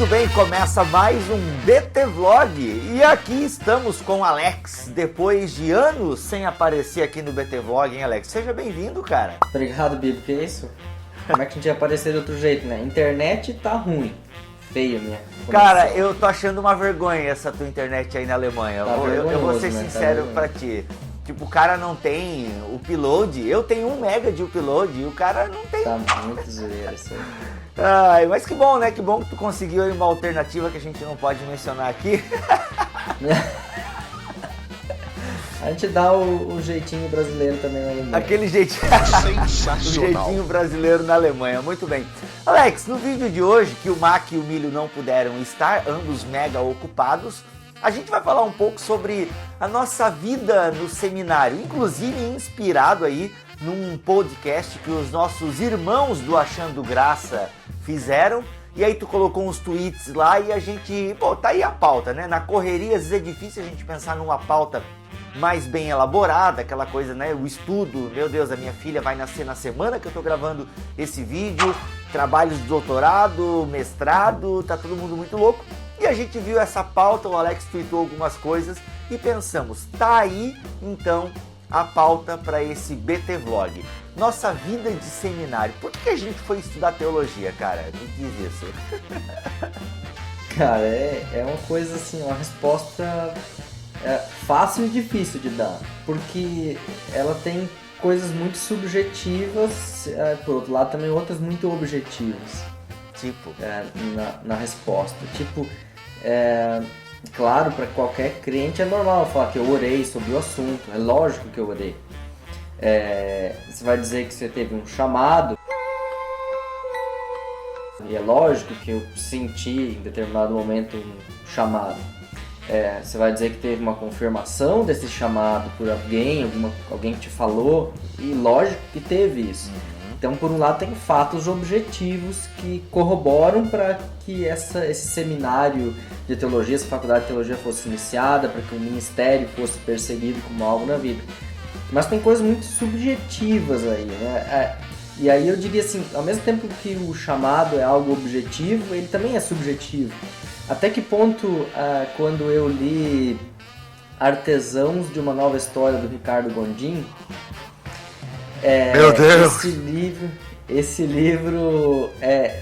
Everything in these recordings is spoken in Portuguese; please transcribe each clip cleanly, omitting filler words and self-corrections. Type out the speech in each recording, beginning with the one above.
Muito bem, começa mais um BT Vlog e aqui estamos com Alex, depois de anos sem aparecer aqui no BT Vlog, hein, Alex? Seja bem-vindo, cara. Obrigado, Bibo, que é isso? Como é que a gente ia aparecer de outro jeito, né? Internet tá ruim, feio, né? Cara, eu tô achando uma vergonha essa tua internet aí na Alemanha, Tá eu vou ser né? sincero pra ti. Tipo, o cara não tem upload, eu tenho 1 mega de upload e o cara não tem. Tá muito zoeira isso aí. Ai, mas que bom, né? Que bom que tu conseguiu aí uma alternativa que a gente não pode mencionar aqui. A gente dá o jeitinho brasileiro também na Alemanha. Aquele jeitinho, o jeitinho brasileiro na Alemanha, muito bem. Alex, no vídeo de hoje, que o Mac e o Milho não puderam estar, ambos mega ocupados, a gente vai falar um pouco sobre a nossa vida no seminário, inclusive inspirado aí num podcast que os nossos irmãos do Achando Graça fizeram. E aí tu colocou uns tweets lá e a gente, pô, tá aí a pauta, né? Na correria às vezes é difícil a gente pensar numa pauta mais bem elaborada, aquela coisa, né? O estudo, meu Deus, a minha filha vai nascer na semana que eu tô gravando esse vídeo, trabalhos de doutorado, mestrado, tá todo mundo muito louco. E a gente viu essa pauta, o Alex tweetou algumas coisas e pensamos, tá aí então a pauta para esse BT Vlog. Nossa vida de seminário. Por que a gente foi estudar teologia, cara? Me diz isso. Cara, é uma coisa assim, uma resposta fácil e difícil de dar, porque ela tem coisas muito subjetivas, por outro lado também outras muito objetivas. Tipo? Na resposta. Tipo, claro, para qualquer crente é normal falar que eu orei sobre o assunto, é lógico que eu orei. Você vai dizer que você teve um chamado, e é lógico que eu senti em determinado momento um chamado. Você vai dizer que teve uma confirmação desse chamado por alguém que te falou, e lógico que teve isso. Então, por um lado, tem fatos objetivos que corroboram para que esse seminário de teologia, essa faculdade de teologia fosse iniciada, para que o ministério fosse percebido como algo na vida. Mas tem coisas muito subjetivas aí, né? E aí eu diria assim, ao mesmo tempo que o chamado é algo objetivo, ele também é subjetivo. Até que ponto, quando eu li Artesãos de uma Nova História, do Ricardo Gondim, meu Deus! Esse livro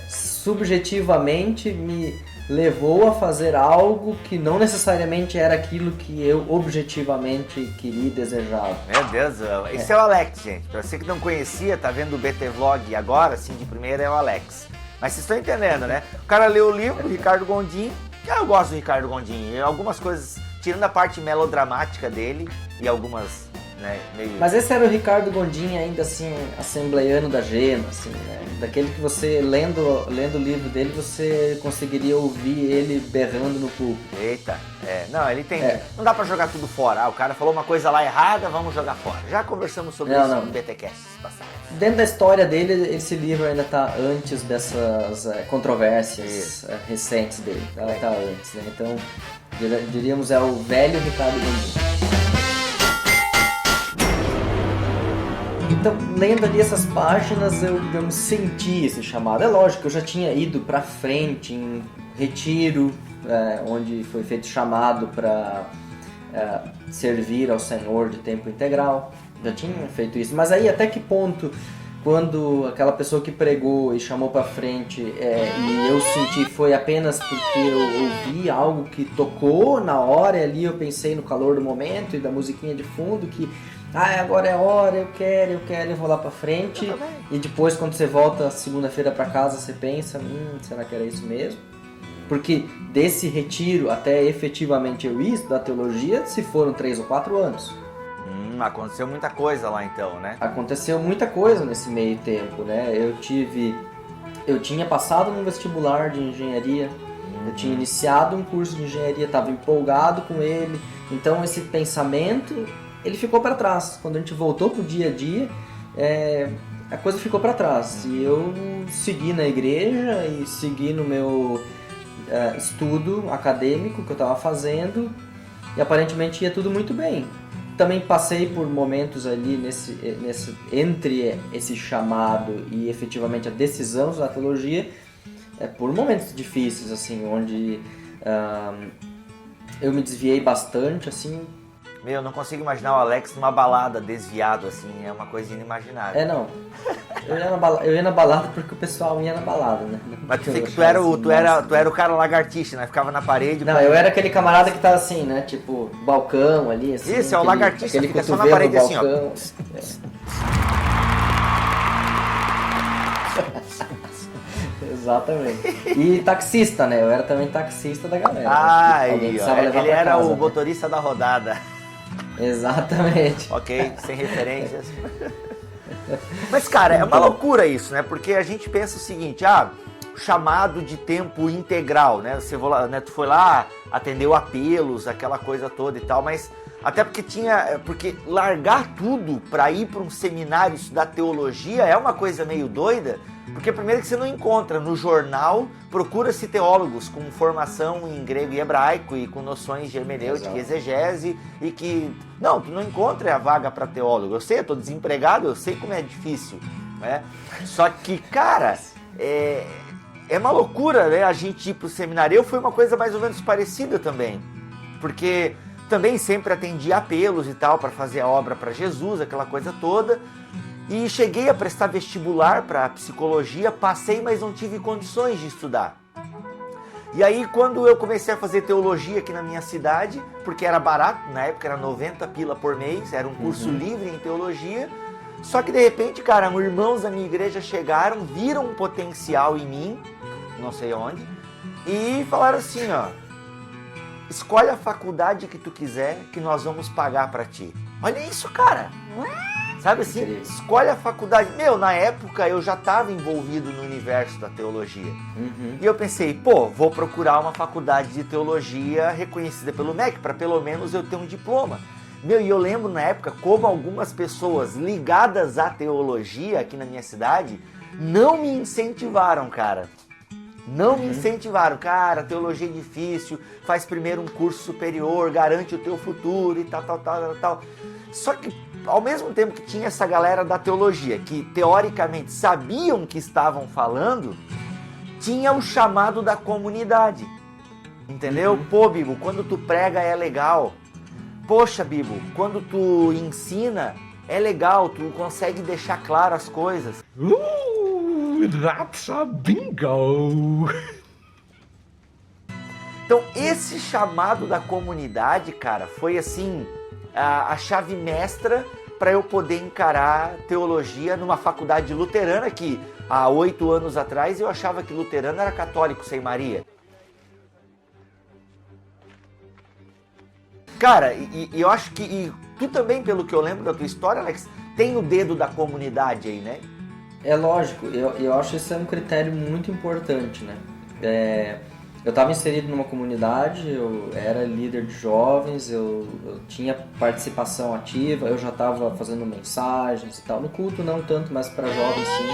subjetivamente me levou a fazer algo que não necessariamente era aquilo que eu objetivamente queria e desejava. Meu Deus, esse é o Alex, gente. Pra você que não conhecia, tá vendo o BT Vlog agora, assim, de primeira é o Alex. Mas vocês estão entendendo, né? O cara leu o livro, Ricardo Gondim. Eu gosto do Ricardo Gondim. Algumas coisas, tirando a parte melodramática dele e algumas, né, meio... Mas esse era o Ricardo Gondim ainda assim, assembleiano da Gema, assim, né? Daquele que você, lendo o livro dele, você conseguiria ouvir ele berrando no púlpito. Eita, não, ele tem... Não dá pra jogar tudo fora. O cara falou uma coisa lá errada, vamos jogar fora. Já conversamos sobre isso no BTcast passado. Dentro da história dele, esse livro ainda está antes dessas controvérsias recentes dele. Ela está antes, né? Então, diríamos, é o velho Ricardo Gondim. Então, lendo ali essas páginas, eu, digamos, senti esse chamado. É lógico que eu já tinha ido para frente em retiro, onde foi feito chamado para servir ao Senhor de tempo integral. Já tinha feito isso. Mas aí, até que ponto, quando aquela pessoa que pregou e chamou para frente e eu senti foi apenas porque eu ouvi algo que tocou na hora e ali eu pensei no calor do momento e da musiquinha de fundo que agora é a hora, eu quero, eu vou lá pra frente. E depois, quando você volta segunda-feira pra casa, você pensa, será que era isso mesmo? Porque desse retiro até efetivamente eu ir estudar teologia, se foram 3 ou 4 anos. Aconteceu muita coisa lá então, né? Aconteceu muita coisa nesse meio tempo, né? Eu tinha passado num vestibular de engenharia, eu tinha iniciado um curso de engenharia, estava empolgado com ele. Então esse pensamento, ele ficou para trás. Quando a gente voltou pro dia a dia, a coisa ficou para trás. E eu segui na igreja e segui no meu estudo acadêmico que eu estava fazendo e aparentemente ia tudo muito bem. Também passei por momentos ali entre esse chamado e efetivamente a decisão da teologia, por momentos difíceis, assim, onde eu me desviei bastante, assim. Meu, eu não consigo imaginar o Alex numa balada desviado, assim, é uma coisa inimaginável. Não. Eu ia na balada porque o pessoal ia na balada, né? Mas tu era o cara lagartixa, né? Ficava na parede. Não, eu era aquele camarada que tá assim, né? Tipo, balcão ali, assim. Isso, é o lagartixa, fica só na parede assim, ó. Exatamente. E taxista, né? Eu era também taxista da galera. Aí, ó, ele era casa, o motorista da rodada. Exatamente. Ok, sem referências. Mas, cara, é uma loucura isso, né? Porque a gente pensa o seguinte, chamado de tempo integral, né? Tu foi lá, atendeu apelos, aquela coisa toda e tal, mas até porque largar tudo para ir para um seminário estudar teologia é uma coisa meio doida, porque primeiro que você não encontra no jornal, procura-se teólogos com formação em grego e hebraico e com noções de hermenêutica e exegese, e que, não, tu não encontra a vaga para teólogo. Eu sei, eu tô desempregado, eu sei como é difícil, né? Só que, cara, é uma loucura, né, a gente ir pro seminário. Eu fui uma coisa mais ou menos parecida também, porque também sempre atendi apelos e tal para fazer a obra para Jesus, aquela coisa toda. E cheguei a prestar vestibular para psicologia, passei, mas não tive condições de estudar. E aí, quando eu comecei a fazer teologia aqui na minha cidade, porque era barato, na época era 90 pila por mês, era um curso livre em teologia, só que de repente, cara, irmãos da minha igreja chegaram, viram um potencial em mim, não sei onde, e falaram assim, ó, escolhe a faculdade que tu quiser, que nós vamos pagar para ti. Olha isso, cara! Sabe assim, escolhe a faculdade. Meu, na época eu já estava envolvido no universo da teologia. E eu pensei, vou procurar uma faculdade de teologia reconhecida pelo MEC, para pelo menos eu ter um diploma. Meu, e eu lembro na época como algumas pessoas ligadas à teologia aqui na minha cidade não me incentivaram, cara. Não me incentivaram. Cara, teologia é difícil, faz primeiro um curso superior, garante o teu futuro e tal. Só que ao mesmo tempo que tinha essa galera da teologia, que teoricamente sabiam o que estavam falando, tinha o chamado da comunidade, entendeu? Pô, Bibo, quando tu prega é legal. Poxa, Bibo, quando tu ensina é legal, tu consegue deixar claro as coisas. That's a bingo! Então, esse chamado da comunidade, cara, foi assim a chave mestra para eu poder encarar teologia numa faculdade luterana, que há 8 anos atrás eu achava que luterano era católico sem Maria. Cara, e eu acho que tu também, pelo que eu lembro da tua história, Alex, tem o dedo da comunidade aí, né? É lógico, eu acho que isso é um critério muito importante, né? Eu estava inserido numa comunidade, eu era líder de jovens, eu tinha participação ativa, eu já estava fazendo mensagens e tal. No culto não tanto, mas para jovens sim.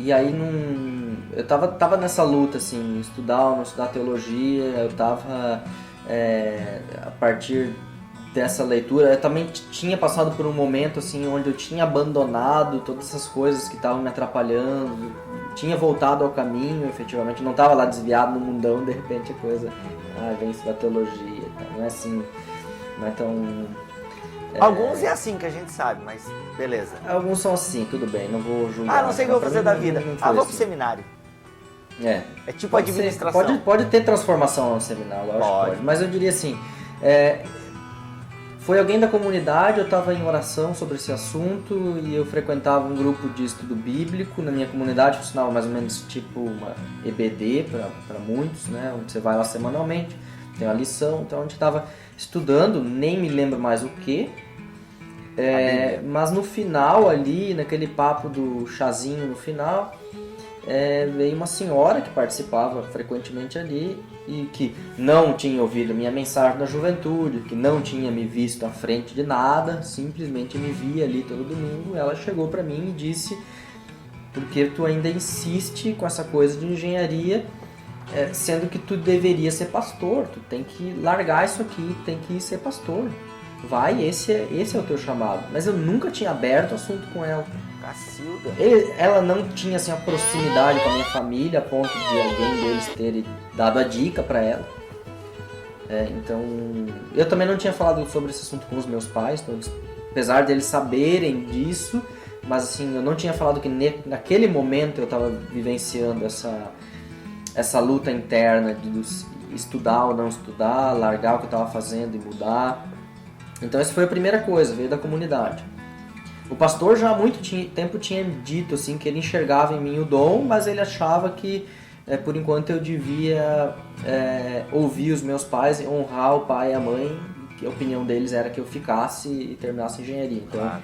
E aí eu tava nessa luta, assim, estudar ou não estudar teologia, eu tava a partir dessa leitura, eu também tinha passado por um momento assim onde eu tinha abandonado todas essas coisas que estavam me atrapalhando, tinha voltado ao caminho, efetivamente, não estava lá desviado no mundão, de repente a coisa, vem estudar teologia, não é assim, não é tão... Alguns é assim que a gente sabe, mas beleza. Alguns são assim, tudo bem, não vou julgar. Não sei o que eu vou fazer da vida. Vou pro seminário. É tipo administração. Pode ter transformação no seminário, lógico, pode. Mas eu diria assim, foi alguém da comunidade, eu estava em oração sobre esse assunto e eu frequentava um grupo de estudo bíblico na minha comunidade, funcionava mais ou menos tipo uma EBD para muitos, né? Onde você vai lá semanalmente, tem uma lição, então a gente estava estudando, nem me lembro mais o que, mas no final ali, naquele papo do chazinho no final, veio uma senhora que participava frequentemente ali e que não tinha ouvido a minha mensagem da juventude, que não tinha me visto à frente de nada, simplesmente me via ali todo domingo. Ela chegou para mim e disse: por que tu ainda insiste com essa coisa de engenharia, sendo que tu deveria ser pastor, tu tem que largar isso aqui, tem que ser pastor, vai, esse é o teu chamado. Mas eu nunca tinha aberto o assunto com ela. Cacilda. Ela não tinha assim, a proximidade com a minha família, a ponto de alguém deles ter dado a dica para ela. Então, eu também não tinha falado sobre esse assunto com os meus pais, então, apesar de eles saberem disso, mas assim, eu não tinha falado que naquele momento eu estava vivenciando essa luta interna de estudar ou não estudar, largar o que eu estava fazendo e mudar. Então essa foi a primeira coisa, veio da comunidade. O pastor já há muito tempo tinha dito assim, que ele enxergava em mim o dom, mas ele achava que por enquanto eu devia ouvir os meus pais, honrar o pai e a mãe, que a opinião deles era que eu ficasse e terminasse engenharia. Então Claro.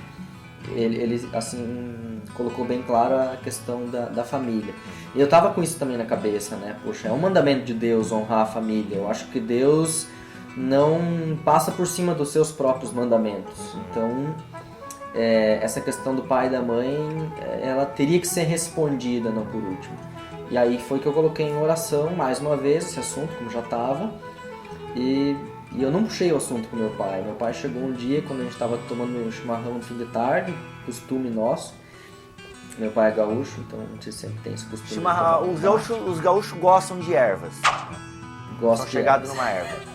ele assim colocou bem claro a questão da família. E eu tava com isso também na cabeça, né? Poxa, é um mandamento de Deus honrar a família. Eu acho que Deus não passa por cima dos seus próprios mandamentos. Então, essa questão do pai e da mãe, ela teria que ser respondida, não por último. E aí foi que eu coloquei em oração, mais uma vez, esse assunto, como já estava. E eu não puxei o assunto com meu pai. Meu pai chegou um dia, quando a gente estava tomando chimarrão no fim de tarde, costume nosso. Meu pai é gaúcho, então a gente sempre tem esse costume. Chimarrão, os gaúchos gostam de ervas. Gosto São de chegados ervas. numa erva.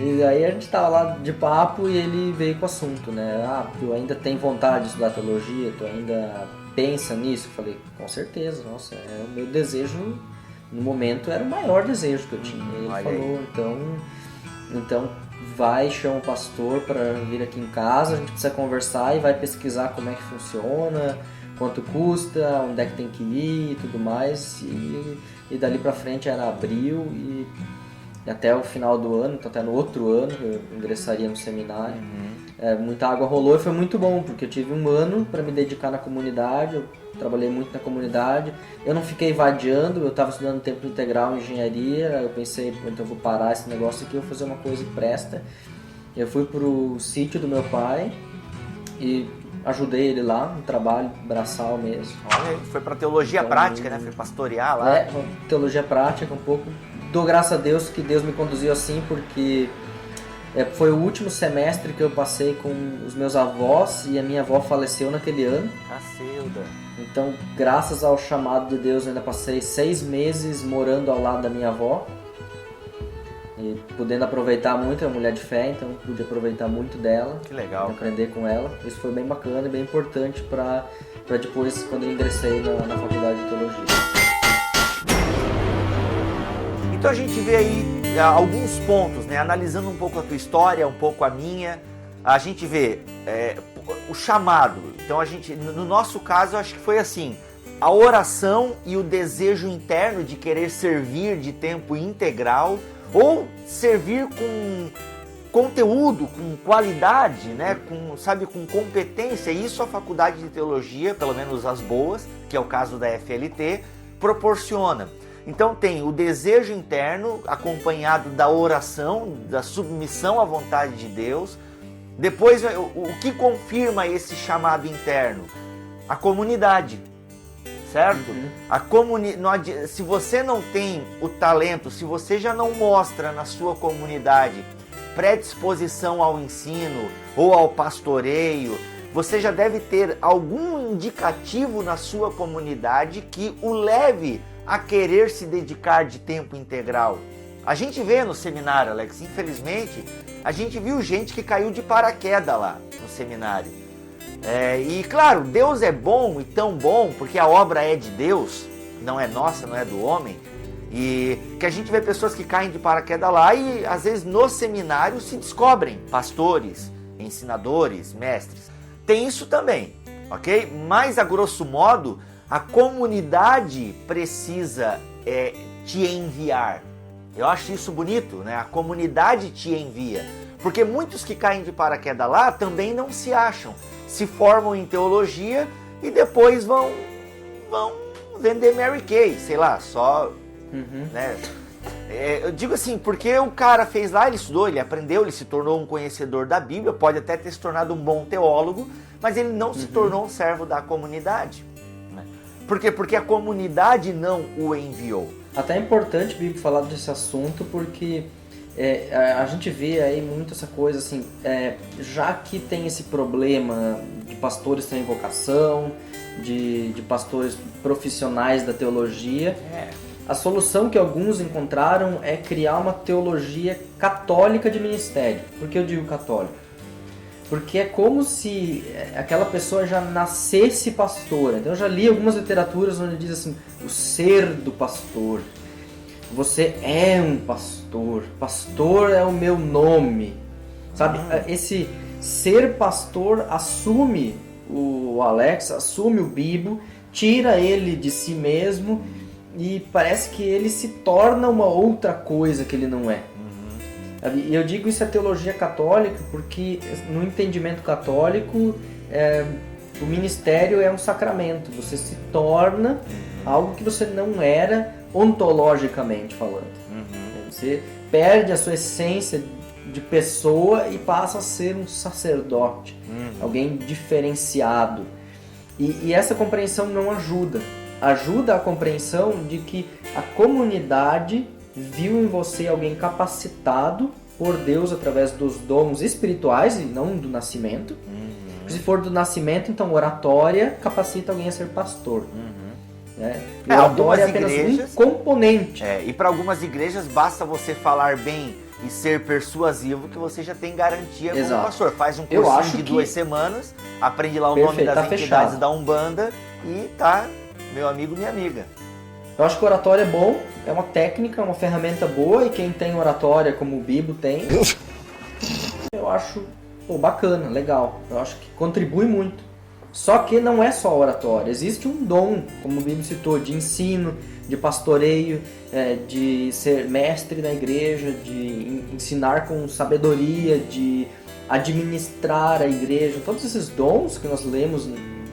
E aí a gente tava lá de papo e ele veio com o assunto, né? Ah, tu ainda tem vontade de estudar teologia? Tu ainda pensa nisso? Eu falei, com certeza, nossa, é o meu desejo, no momento era o maior desejo que eu tinha. E ele falou, então vai, chama o pastor para vir aqui em casa, a gente precisa conversar e vai pesquisar como é que funciona, quanto custa, onde é que tem que ir e tudo mais. E dali pra frente era abril e até o final do ano, então até no outro ano eu ingressaria no seminário. Muita água rolou e foi muito bom, porque eu tive um ano para me dedicar na comunidade, eu trabalhei muito na comunidade, eu não fiquei vadiando, eu estava estudando tempo integral em engenharia, eu pensei, então eu vou parar esse negócio aqui, eu vou fazer uma coisa que presta. Eu fui pro sítio do meu pai e ajudei ele lá, um trabalho braçal mesmo. Olha aí, foi pra teologia Então, prática, né? Foi pastorear lá. Teologia prática um pouco. Dou graças a Deus que Deus me conduziu assim, porque foi o último semestre que eu passei com os meus avós e a minha avó faleceu naquele ano. Cacilda. Então, graças ao chamado de Deus, eu ainda passei 6 meses morando ao lado da minha avó. E podendo aproveitar muito, é uma mulher de fé, então pude aproveitar muito dela. Que legal. Aprender com ela. Isso foi bem bacana e bem importante para depois, quando eu ingressei na faculdade de teologia. Então a gente vê aí alguns pontos, né? Analisando um pouco a tua história, um pouco a minha, a gente vê o chamado. Então a gente, no nosso caso, eu acho que foi assim, a oração e o desejo interno de querer servir de tempo integral ou servir com conteúdo, com qualidade, né? com competência. Isso a faculdade de teologia, pelo menos as boas, que é o caso da FLT, proporciona. Então tem o desejo interno acompanhado da oração, da submissão à vontade de Deus. Depois, o que confirma esse chamado interno? A comunidade, certo? Se você não tem o talento, se você já não mostra na sua comunidade predisposição ao ensino ou ao pastoreio, você já deve ter algum indicativo na sua comunidade que o leve a querer se dedicar de tempo integral. A gente vê no seminário, Alex, infelizmente, a gente viu gente que caiu de paraquedas lá no seminário. E claro, Deus é bom e tão bom, porque a obra é de Deus, não é nossa, não é do homem, e que a gente vê pessoas que caem de paraquedas lá e às vezes no seminário se descobrem pastores, ensinadores, mestres. Tem isso também, ok? Mas a grosso modo, a comunidade precisa te enviar. Eu acho isso bonito, né? A comunidade te envia. Porque muitos que caem de paraquedas lá também não se acham. Se formam em teologia e depois vão vender Mary Kay, sei lá, só... Né? Eu digo assim, porque o cara fez lá, ele estudou, ele aprendeu, ele se tornou um conhecedor da Bíblia, pode até ter se tornado um bom teólogo, mas ele não se tornou um servo da comunidade. Por quê? Porque a comunidade não o enviou. Até é importante, Bibi, falar desse assunto, porque a gente vê aí muito essa coisa assim, já que tem esse problema de pastores sem vocação, de pastores profissionais da teologia, a solução que alguns encontraram é criar uma teologia católica de ministério. Por que eu digo católica? Porque é como se aquela pessoa já nascesse pastora. Então eu já li algumas literaturas onde diz assim, o ser do pastor. Você é um pastor. Pastor é o meu nome. Sabe? Esse ser pastor assume o Alex, assume o Bibo, tira ele de si mesmo e parece que ele se torna uma outra coisa que ele não é. E eu digo isso é teologia católica porque no entendimento católico o ministério é um sacramento. Você se torna algo que você não era ontologicamente falando. Você perde a sua essência de pessoa e passa a ser um sacerdote, alguém diferenciado. E essa compreensão não ajuda. Ajuda a compreensão de que a comunidade viu em você alguém capacitado por Deus através dos dons espirituais e não do nascimento. Se for do nascimento, então oratória capacita alguém a ser pastor. E oratória é apenas um componente. E para algumas igrejas basta você falar bem e ser persuasivo que você já tem garantia como pastor. Faz um cursinho de 2 semanas, aprende lá o nome das entidades da Umbanda e tá, meu amigo, minha amiga. Eu acho que o oratório é bom, é uma técnica, uma ferramenta boa, e quem tem oratória como o Bibo tem, eu acho bacana, legal. Eu acho que contribui muito. Só que não é só oratória, existe um dom, como o Bibo citou, de ensino, de pastoreio, de ser mestre na igreja, de ensinar com sabedoria, de administrar a igreja. Todos esses dons que nós lemos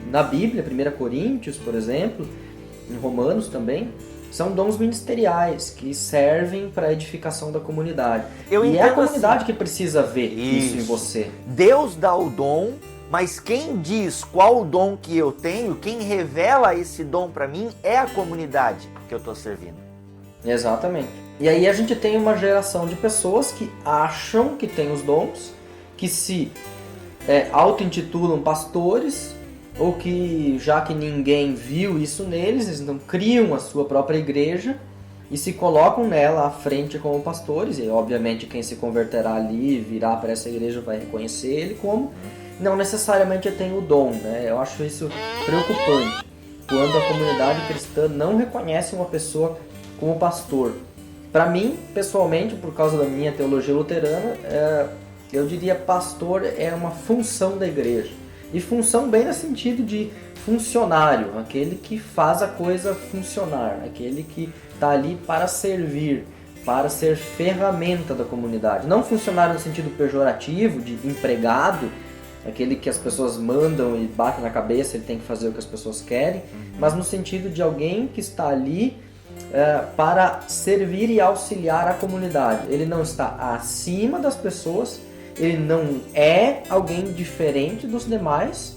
na Bíblia, 1 Coríntios, por exemplo, em Romanos também, são dons ministeriais que servem para a edificação da comunidade. E é a comunidade que precisa ver isso em você. Deus dá o dom, mas quem diz qual o dom que eu tenho, quem revela esse dom para mim é a comunidade que eu estou servindo. Exatamente. E aí a gente tem uma geração de pessoas que acham que tem os dons, que se auto-intitulam pastores, ou que, já que ninguém viu isso neles, eles então criam a sua própria igreja e se colocam nela à frente como pastores. E obviamente quem se converterá ali e virá para essa igreja vai reconhecer ele como não necessariamente tem o dom, né? Eu acho isso preocupante, quando a comunidade cristã não reconhece uma pessoa como pastor. Para mim, pessoalmente, por causa da minha teologia luterana, eu diria pastor é uma função da igreja. E função bem no sentido de funcionário, aquele que faz a coisa funcionar, aquele que está ali para servir, para ser ferramenta da comunidade. Não funcionário no sentido pejorativo, de empregado, aquele que as pessoas mandam e batem na cabeça, ele tem que fazer o que as pessoas querem, mas no sentido de alguém que está ali para servir e auxiliar a comunidade. Ele não está acima das pessoas, ele não é alguém diferente dos demais,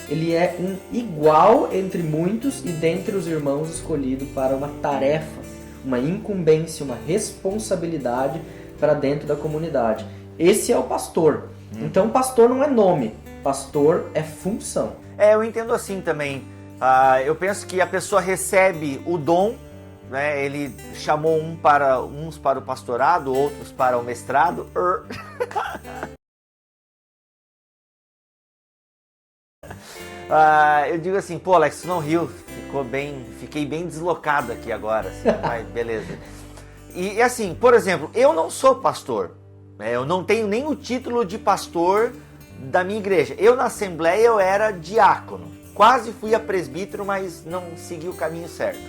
ele é um igual entre muitos e dentre os irmãos escolhido para uma tarefa, uma incumbência, uma responsabilidade para dentro da comunidade. Esse é o pastor. Então pastor não é nome, pastor é função. Eu entendo assim também. Eu penso que a pessoa recebe o dom, né? Ele chamou uns para o pastorado, outros para o mestrado. Eu digo assim, pô, Alex, tu não riu, fiquei bem deslocado aqui agora, assim, mas beleza. E assim, por exemplo, eu não sou pastor, né? Eu não tenho nem o título de pastor da minha igreja. Eu na Assembleia eu era diácono, quase fui a presbítero, mas não segui o caminho certo.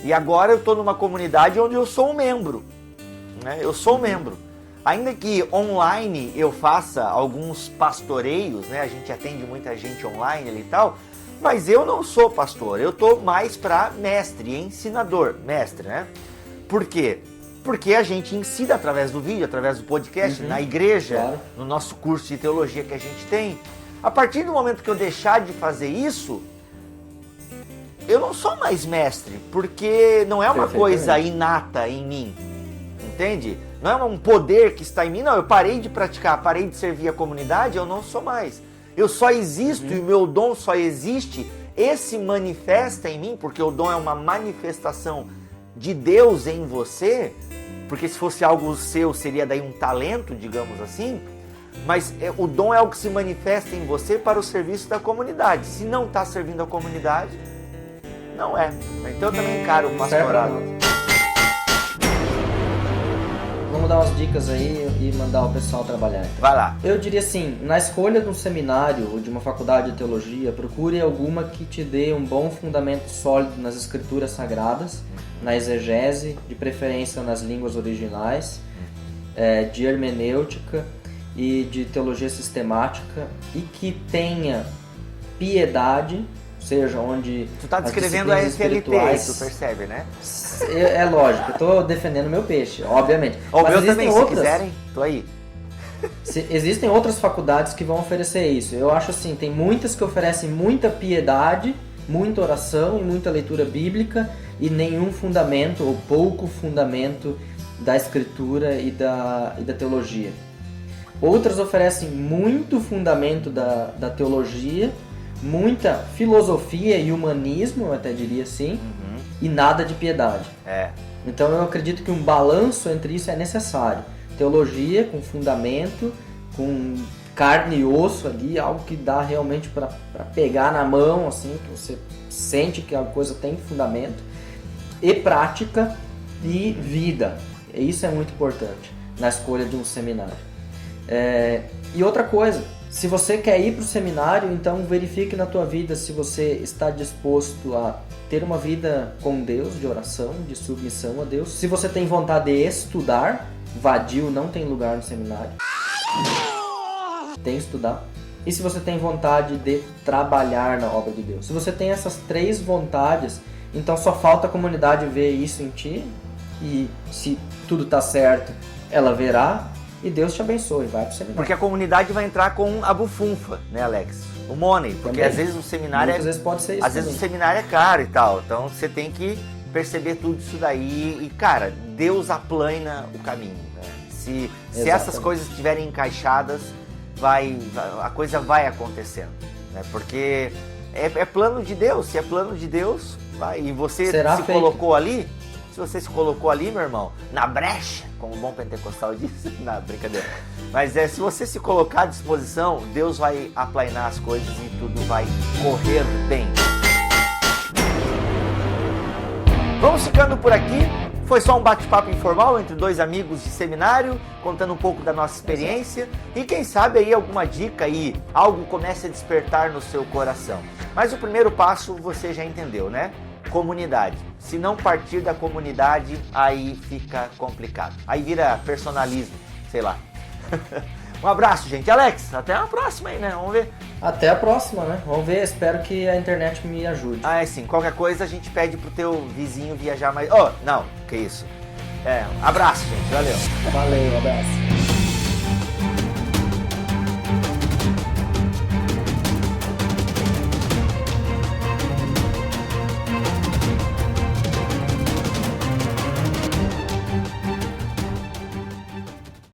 E agora eu estou numa comunidade onde eu sou um membro, né? Eu sou um membro. Ainda que online eu faça alguns pastoreios, né? A gente atende muita gente online ali e tal, mas eu não sou pastor, eu estou mais para mestre, ensinador, mestre, né? Por quê? Porque a gente ensina através do vídeo, através do podcast, na igreja, claro, no nosso curso de teologia que a gente tem. A partir do momento que eu deixar de fazer isso, eu não sou mais mestre, porque não é uma coisa inata em mim, entende? Não é um poder que está em mim, não. Eu parei de praticar, parei de servir a comunidade, eu não sou mais. Eu só existo e o meu dom só existe, esse manifesta em mim, porque o dom é uma manifestação de Deus em você, porque se fosse algo seu, seria daí um talento, digamos assim, mas o dom é algo que se manifesta em você para o serviço da comunidade. Se não está servindo a comunidade, não é. Então eu também encaro o pastorado. Vamos dar umas dicas aí e mandar o pessoal trabalhar. Vai lá. Eu diria assim, na escolha de um seminário ou de uma faculdade de teologia, procure alguma que te dê um bom fundamento sólido nas escrituras sagradas, na exegese, de preferência nas línguas originais, de hermenêutica e de teologia sistemática, e que tenha piedade, ou seja, onde tu está descrevendo a SLT, tu percebe, né? É lógico, eu estou defendendo meu peixe, obviamente. Ou mas meu existem também, outras, se quiserem, tô aí. Existem outras faculdades que vão oferecer isso. Eu acho assim, tem muitas que oferecem muita piedade, muita oração e muita leitura bíblica e nenhum fundamento ou pouco fundamento da escritura e da teologia. Outras oferecem muito fundamento da teologia, muita filosofia e humanismo, eu até diria assim, e nada de piedade. Então eu acredito que um balanço entre isso é necessário. Teologia com fundamento, com carne e osso ali, algo que dá realmente para pegar na mão, assim, que você sente que a coisa tem fundamento, e prática e vida. Isso é muito importante na escolha de um seminário. E outra coisa, se você quer ir para o seminário, então verifique na tua vida se você está disposto a ter uma vida com Deus, de oração, de submissão a Deus. Se você tem vontade de estudar, vadio não tem lugar no seminário. Tem que estudar. E se você tem vontade de trabalhar na obra de Deus. Se você tem essas três vontades, então só falta a comunidade ver isso em ti. E se tudo está certo, ela verá. E Deus te abençoe, vai pro seminário. Porque a comunidade vai entrar com a bufunfa, né, Alex? O money, porque também. Às vezes o seminário Muitas vezes pode ser isso. Às vezes o seminário é caro e tal, então você tem que perceber tudo isso daí e, cara, Deus aplana o caminho, né? Se essas coisas estiverem encaixadas, a coisa vai acontecendo, né? Porque é plano de Deus, se é plano de Deus, vai. E você será se feito. colocou ali, se você se colocou ali, meu irmão, na brecha, como o bom pentecostal disse, não, brincadeira. Mas se você se colocar à disposição, Deus vai aplainar as coisas e tudo vai correr bem. Vamos ficando por aqui. Foi só um bate-papo informal entre dois amigos de seminário, contando um pouco da nossa experiência. E quem sabe aí alguma dica aí, algo comece a despertar no seu coração. Mas o primeiro passo você já entendeu, né? Comunidade. Se não partir da comunidade, aí fica complicado. Aí vira personalismo, sei lá. Um abraço, gente. Alex, até a próxima aí, né? Vamos ver. Até a próxima, né? Vamos ver, espero que a internet me ajude. É sim, qualquer coisa a gente pede pro teu vizinho viajar mais... Não, que isso. Abraço, gente. Valeu. Valeu, abraço.